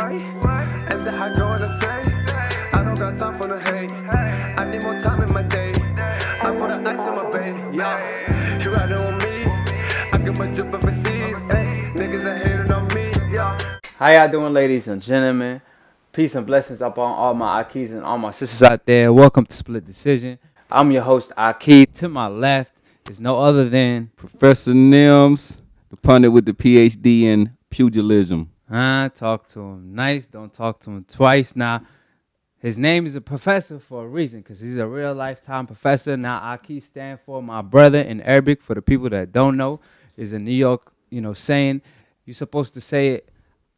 After I go and say, I don't got time for the hate. I need more time in my day. I put the ice in my bay, yeah. You riding on me. I get my drip overseas. Hey, niggas are hating on me, yeah. How y'all doing, ladies and gentlemen? Peace and blessings up on all my Akis and all my sisters out there. Welcome to Split Decision. I'm your host, Aki. To my left is no other than Professor Nims, the pundit with the PhD in pugilism. Talk to him nice. Don't talk to him twice. Now, his name is a professor for a reason, because he's a real lifetime professor. Now, Aki stand for my brother in Arabic. For the people that don't know, is a New York, saying. You're supposed to say it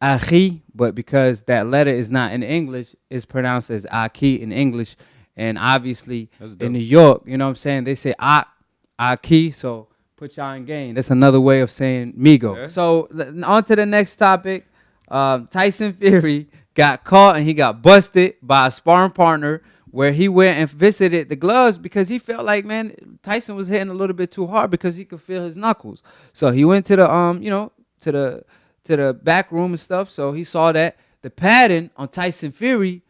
Aki, but because that letter is not in English, it's pronounced as Aki in English. And obviously, in New York, you know what I'm saying, they say Aki, so put y'all in game. That's another way of saying Migo. Yeah. So, on to the next topic. Tyson Fury got caught and he got busted by a sparring partner where he went and visited the gloves because he felt like, man, Tyson was hitting a little bit too hard because he could feel his knuckles. So he went to the to the back room and stuff. So he saw that the padding on Tyson Fury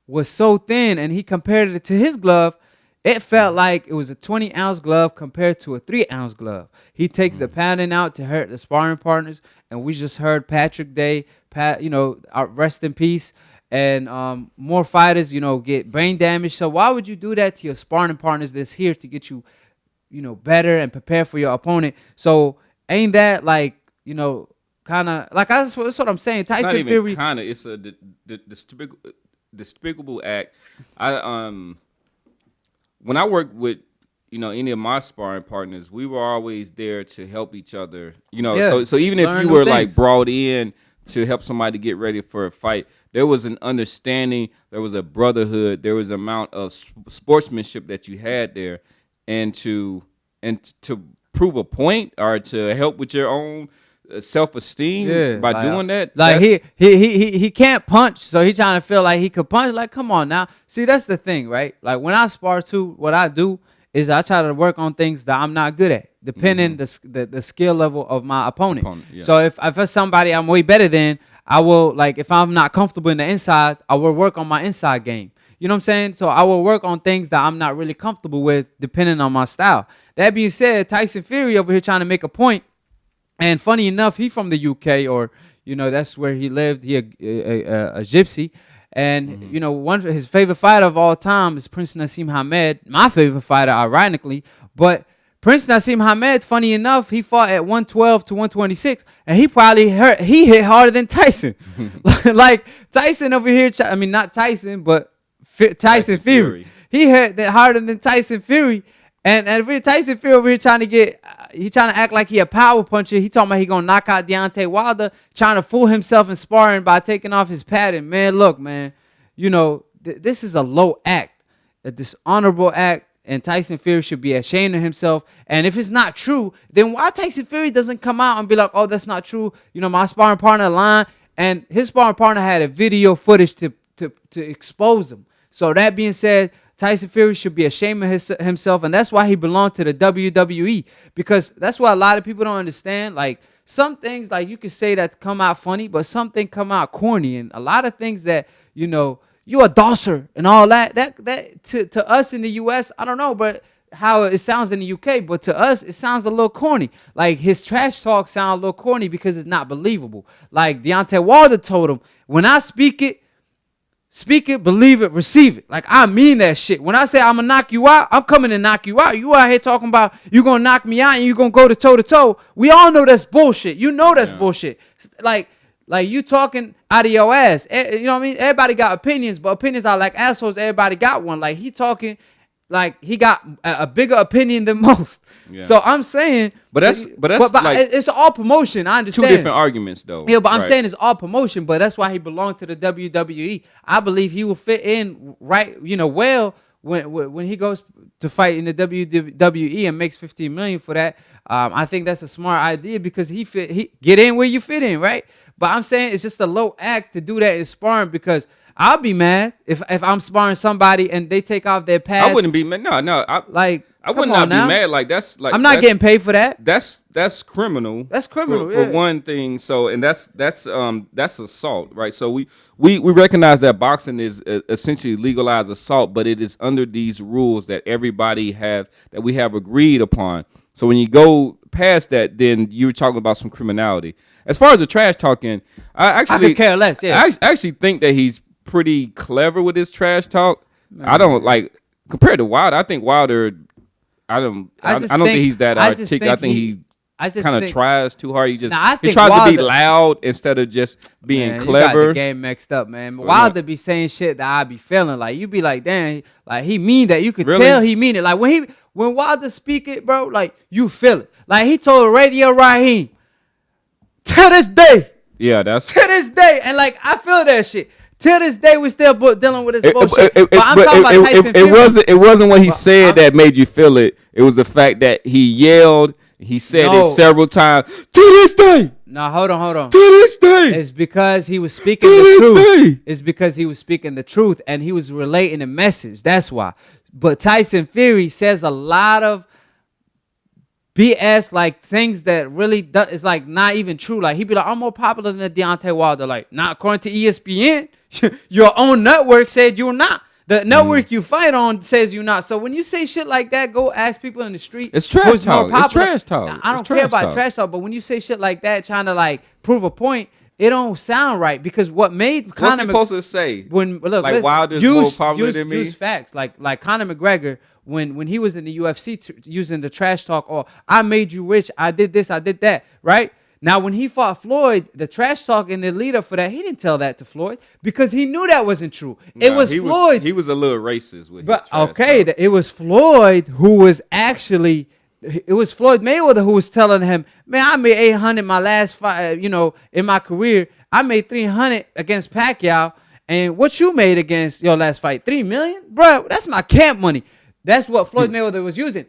was so thin, and he compared it to his glove. It felt like it was a 20-ounce glove compared to a 3-ounce glove. He takes the padding out to hurt the sparring partners, and we just heard Patrick Day, rest in peace, and more fighters, get brain damage. So why would you do that to your sparring partners that's here to get you, better and prepare for your opponent? So ain't that like, kind of like that's what I'm saying. Tyson Not even Fury, kind of. It's a despicable act. When I worked with, any of my sparring partners, we were always there to help each other. So even if you were like brought in to help somebody get ready for a fight, there was an understanding, there was a brotherhood, there was an amount of sportsmanship that you had there, and to prove a point or to help with your own self-esteem by doing that. Like he can't punch, so he trying to feel like he could punch. Like, come on now. See, that's the thing, right? Like when I spar too, what I do is I try to work on things that I'm not good at, depending the skill level of my opponent. So if it's somebody I'm way better than, I will, like, if I'm not comfortable in the inside, I will work on my inside game. You know what I'm saying? So I will work on things that I'm not really comfortable with, depending on my style. That being said, Tyson Fury over here trying to make a point. And funny enough, he from the UK, or that's where he lived. He a gypsy, and one of his favorite fighter of all time is Prince Nassim Hamed. My favorite fighter, ironically, but Prince Nassim Hamed, funny enough, he fought at 112 to 126, and he hit harder than Tyson. Like Tyson over here, not Tyson, but Tyson Fury. He hit that harder than Tyson Fury. And if Tyson Fury over here trying to act like he a power puncher. He talking about he gonna knock out Deontay Wilder, trying to fool himself in sparring by taking off his padding. Man, look, man, this is a low act, a dishonorable act, and Tyson Fury should be ashamed of himself. And if it's not true, then why Tyson Fury doesn't come out and be like, oh, that's not true. My sparring partner lied, and his sparring partner had a video footage to expose him. So that being said, Tyson Fury should be ashamed of himself, and that's why he belonged to the WWE, because that's what a lot of people don't understand. Like, some things, like, you could say that come out funny, but some things come out corny, and a lot of things that, you a dosser and all that to us in the U.S., I don't know, but how it sounds in the UK, but to us, it sounds a little corny. Like, his trash talk sounds a little corny because it's not believable. Like, Deontay Wilder told him, when I speak it, believe it, receive it. Like, I mean that shit. When I say I'm gonna knock you out, I'm coming to knock you out. You out here talking about you gonna knock me out and you gonna go to toe to toe. We all know that's bullshit. That's bullshit. Like you talking out of your ass. You know what I mean? Everybody got opinions, but opinions are like assholes. Everybody got one. Like, he talking like he got a bigger opinion than most. Yeah. So I'm saying, but like, it's all promotion. I understand. Two different arguments, though. Yeah, but I'm saying it's all promotion. But that's why he belonged to the WWE. I believe he will fit in well when he goes to fight in the WWE and makes $15 million for that. I think that's a smart idea because he get in where you fit in, right? But I'm saying it's just a low act to do that in sparring because I'll be mad if I'm sparring somebody and they take off their pads. I wouldn't be mad. No. I would not be mad. Like that's like I'm not getting paid for that. That's criminal. That's criminal for one thing. So and that's assault, right? So we recognize that boxing is essentially legalized assault, but it is under these rules that we have agreed upon. So when you go past that, then you're talking about some criminality. As far as the trash talking, I could care less. Yeah, I actually think that he's pretty clever with his trash talk. I don't like compared to Wilder. I think Wilder. I don't think he's that articulate. I think he kind of tries too hard. He tries to be loud instead of just being clever. You got the game mixed up, man. Wilder be saying shit that I be feeling like. You be like, damn, like he mean that. You could tell he mean it. Like when Wilder speak it, bro, like you feel it. Like he told Radio Raheem to this day. Yeah, that's to this day, and like I feel that shit. Till this day, we still dealing with this bullshit. But I'm talking about Tyson Fury. It wasn't what he said that made you feel it. It was the fact that he yelled. He said it several times. To this day. No, hold on. To this day. It's because he was speaking the truth. It's because he was speaking the truth and he was relating a message. That's why. But Tyson Fury says a lot of BS, like things that really is like not even true. Like he'd be like, I'm more popular than Deontay Wilder. Like, not according to ESPN. Your own network said you're not. The network you fight on says you're not. So when you say shit like that, go ask people in the street. It's trash talk. It's trash talk. Now, I don't care about trash talk, but when you say shit like that, trying to like prove a point, it don't sound right because what made Conor what's he supposed to say? When look, like Wilder's more popular than me. Use facts. Like Conor McGregor when he was in the UFC using the trash talk. Or I made you rich. I did this. I did that. Right. Now, when he fought Floyd, the trash talk and the lead up for that, he didn't tell that to Floyd because he knew that wasn't true. It was Floyd. He was a little racist with his trash talk. It was Floyd who was actually. It was Floyd Mayweather who was telling him, man, I made 800 my last fight, in my career. I made 300 against Pacquiao. And what you made against your last fight, 3 million? Bro, that's my camp money. That's what Floyd Mayweather was using.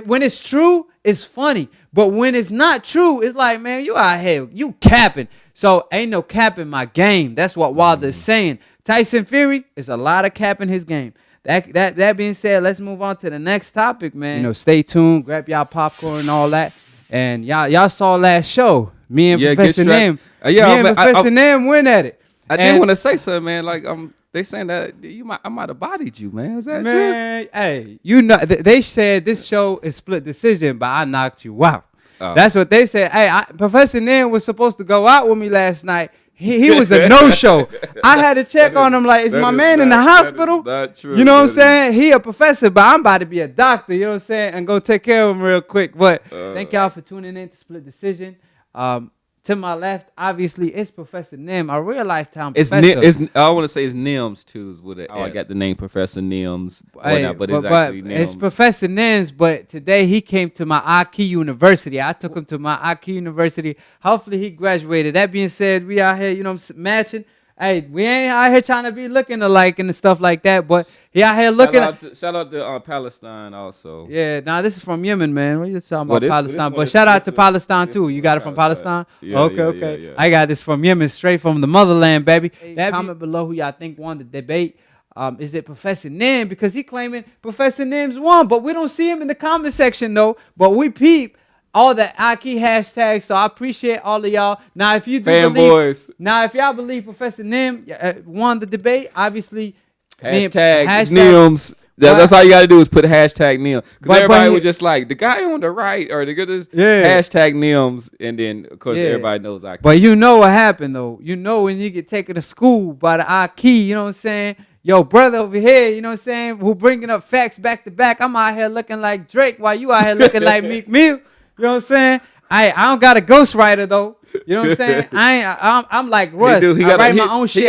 When it's true, it's funny. But when it's not true, it's like, man, you out here, you capping. So ain't no cap in my game. That's what Wilder is saying. Tyson Fury is a lot of cap in his game. That being said, let's move on to the next topic, man. Stay tuned, grab y'all popcorn and all that. And y'all saw last show. Me and Professor Nim. Professor Nim win at it. I did want to say something, man. Like they saying that I might have bodied you, man. Is that true? Hey, they said this show is split decision, but I knocked you out. Oh. That's what they said. Hey, Professor Nim was supposed to go out with me last night. He was a no-show. I had to check on him like, is my man in the hospital? Not true. You know what I'm saying? He a professor, but I'm about to be a doctor, you know what I'm saying? And go take care of him real quick. But thank y'all for tuning in to Split Decision. To my left, obviously, it's Professor Nim, a real lifetime professor. I want to say it's Nims, too. I got the name Professor Nims. But it's actually Nims. It's Professor Nims, but today he came to my IQ University. I took him to my IQ University. Hopefully, he graduated. That being said, we out here, matching. Hey, we ain't out here trying to be looking alike and stuff like that, but he out here looking. Shout out to Palestine also. Yeah, this is from Yemen, man. We're just talking about Palestine, but shout out to Palestine too. You got it from Palestine? Yeah, okay. Yeah. I got this from Yemen, straight from the motherland, baby. Comment below who y'all think won the debate. Is it Professor Nim? Because he claiming Professor Nim's won, but we don't see him in the comment section though. But we peep all the Aki hashtags, so I appreciate all of y'all. Now, if you do if y'all believe Professor Nim won the debate, obviously hashtag Nims. That's all you got to do is put hashtag Nim, because everybody was just like the guy on the right or the good hashtag Nims, and then of course everybody knows Aki. But you know what happened though. You know when you get taken to school by the Aki, you know what I'm saying? Yo, brother over here, you know what I'm saying? Who bringing up facts back to back? I'm out here looking like Drake while you out here looking like Meek Mill. You know what I'm saying? I don't got a ghostwriter though. You know what I'm saying? I'm like Russ. I write my own shit.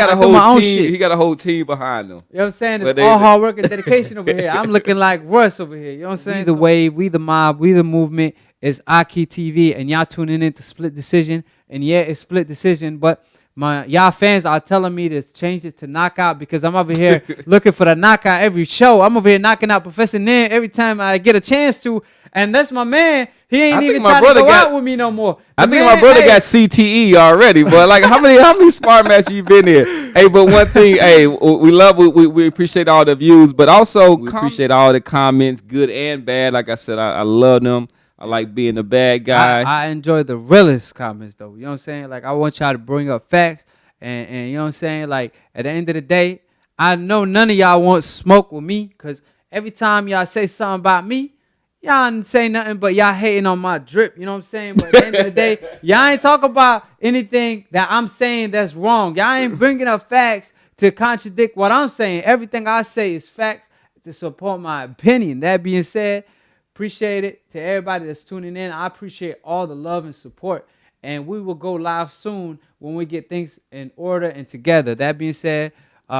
He got a whole team behind him. You know what I'm saying? It's all hard work and dedication over here. I'm looking like Russ over here. You know what I'm saying? We the wave, we the mob, we the movement. It's Aki TV, and y'all tuning in to Split Decision. And yeah, it's Split Decision, but y'all fans are telling me to change it to knockout because I'm over here looking for the knockout every show. I'm over here knocking out Professor Nim every time I get a chance to. And that's my man. He ain't even trying to go out with me no more. I think my brother got CTE already. But like, how many sparring matches you been in? Hey, but one thing, hey, we appreciate all the views, but also we appreciate all the comments, good and bad. Like I said, I love them. I like being the bad guy. I enjoy the realest comments though. You know what I'm saying? Like, I want y'all to bring up facts, and you know what I'm saying? Like, at the end of the day, I know none of y'all want smoke with me, because every time y'all say something about me, y'all didn't say nothing but y'all hating on my drip. You know what I'm saying? But at the end of the day, y'all ain't talk about anything that I'm saying that's wrong. Y'all ain't bringing up facts to contradict what I'm saying. Everything I say is facts to support my opinion. That being said, appreciate it to everybody that's tuning in. I appreciate all the love and support. And we will go live soon when we get things in order and together. That being said,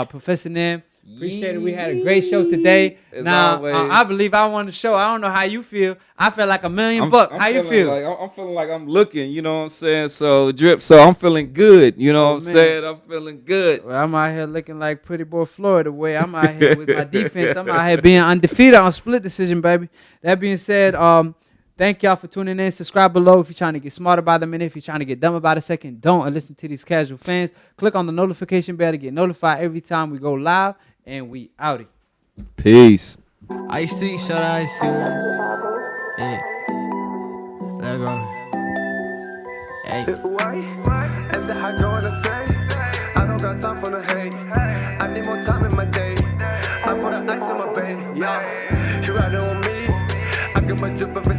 Professor Nim, appreciate it. We had a great show today. Now, I believe I won the show. I don't know how you feel. I feel like $1 million bucks. How you feel? I'm feeling like I'm looking, you know what I'm saying? So, Drip, so I'm feeling good. You know what I'm saying? I'm feeling good. Well, I'm out here looking like pretty boy Floyd the way I'm out here with my defense. I'm out here being undefeated on split decision, baby. That being said, thank y'all for tuning in. Subscribe below if you're trying to get smarter by the minute. If you're trying to get dumb about a second, don't. And listen to these casual fans. Click on the notification bell to get notified every time we go live. And we outie. Peace. I see, shut I see. Yeah. Let go. Hey. And the high going to say, I don't got time for the hate. I need more time in my day. I put an ice in my bay. Yeah. You riding on me. I get my drip every